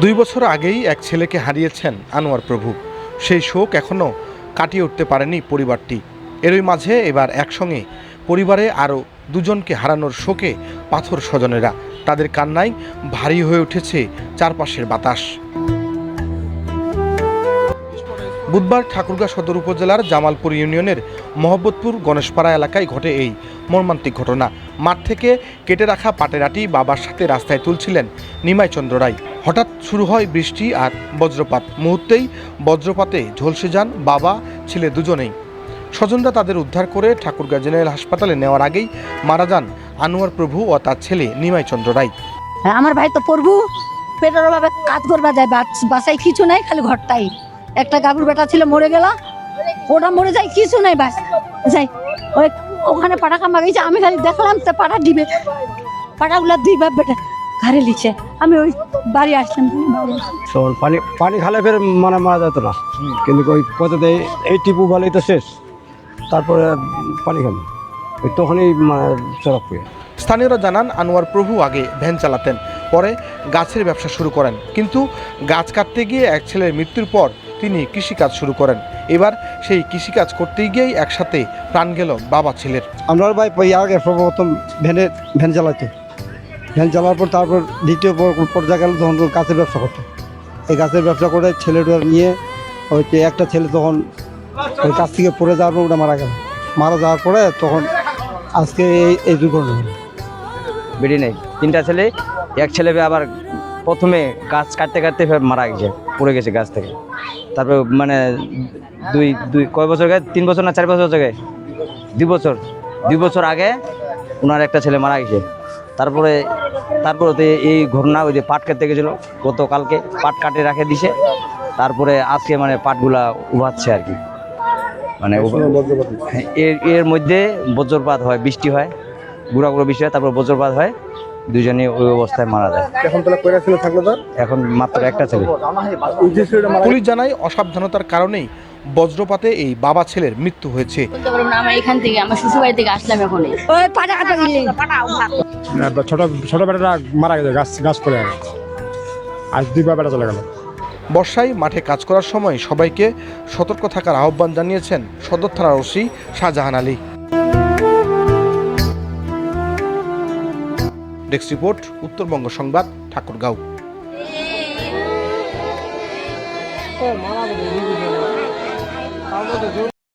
2 বছর আগেই এক ছেলেকে হারিয়েছেন আনোয়ার প্রভু। সেই শোক এখনও কাটিয়ে উঠতে পারেনি পরিবারটি। এরই মাঝে এবার একসঙ্গে পরিবারে আরও দুজনকে হারানোর শোকে পাথর স্বজনেরা। তাদের কান্নায় ভারী হয়ে উঠেছে চারপাশের বাতাস। বুধবার ঠাকুরগাঁ সদর উপজেলার জামালপুর ইউনিয়নের মহব্বতপুর গণেশপাড়া এলাকায় ঘটে এই মর্মান্তিক ঘটনা। মাঠ থেকে কেটে রাখা পাটের আটি বাবার সাথে রাস্তায় তুলছিলেন নিমাই চন্দ্র রায়। হঠাৎ শুরু হয় বৃষ্টি আর বজ্রপাত। মুহূর্তেই বজ্রপাতে ঝলসে যান বাবা ছেলে দুজনেই। স্বজনরা তাদের উদ্ধার করে ঠাকুরগাঁ জেনারেল হাসপাতালে নেওয়ার আগেই মারা যান আনোয়ার প্রভু ও তার ছেলে নিমাই চন্দ্র রায়। আমার ভাই তো প্রভু পেটের ভাবে কাজ করবা যায়, বাসায় কিছু নাই, খালি ঘরটাই। একটা গাভুর বেটা ছিল, মরে গেল, ওটা মরে যায়, কিছু নাই, বাস যাই ওই ওখানে পাটা কামা গেছে। আমি খালি দেখলাম তো পাটা দিবে, পাটাগুলা দুই বাপ বেটা ঘরে লিখছে। আমি ওই বাড়ি আসলাম। পানি খালে ফের মানে মারা যেত না, কিন্তু ওই কত দেয় এই টিপু বলেই তো শেষ, তারপরে পানি খাবে ওই তখনই মানে চড়ক পেয়ে। স্থানীয়রা জানান আনোয়ার প্রভু আগে ভ্যান চালাতেন, পরে গাছের ব্যবসা শুরু করেন। কিন্তু গাছ কাটতে গিয়ে এক ছেলের মৃত্যুর পর তিনি কৃষিকাজ শুরু করেন। এবার সেই কৃষিকাজ করতে গিয়েই একসাথে প্রাণ গেল বাবা ছেলের। আমার ভাই আগে প্রথম ভ্যান চালাতো, ভ্যান চালার পর তারপর দ্বিতীয় পর্যায়ে গেল তখন গাছের ব্যবসা করতো। এই গাছের ব্যবসা করে ছেলেটা নিয়ে হয়তো একটা ছেলে তখন ওই গাছ থেকে পড়ে যাওয়ার পর ওটা মারা গেল। মারা যাওয়ার পরে তখন আজকে এই দুর্ঘটনা হলো। বেড়ি নেই, 3টা ছেলে, এক ছেলে আবার প্রথমে গাছ কাটতে কাটতে মারা গেছে, পড়ে গেছে গাছ থেকে। তারপরে মানে কয় বছর আগে, 3 বছর না 4 বছর আগে, 2 বছর আগে ওনার একটা ছেলে মারা গেছে। তারপরে তো এই ঘটনা ওই যে পাট কাটতে গেছিলো গতকালকে, পাট কাটে রাখে দিছে। তারপরে আজকে মানে পাটগুলা উভাচ্ছে আর কি, মানে এর মধ্যে বজ্রপাত হয়, বৃষ্টি হয়, গুঁড়া বৃষ্টি হয়, তারপর বজ্রপাত হয়, দুজনে ওই অবস্থায় মারা যায়। এখন মাত্র একটা ছেলে। পুলিশ জানায় অসাবধানতার কারণেই বজ্রপাতে এই বাবা ছেলের মৃত্যু হয়েছে। আমরা এখান থেকে আমার শ্বশুর বাড়ি থেকে আসলাম। এখন ওই পাটা কাটা গেলে ছোট বেটাটা মারা গেছে, গাছ পড়ে গেল, আজ 2 বেটা চলে গেল। বর্ষায় মাঠে কাজ করার সময় সবাইকে সতর্ক থাকার আহ্বান জানিয়েছেন সদর থানার OC Shahjahan Ali. Desk report, Uttarbanga সংবাদ, ঠাকুরগাঁও।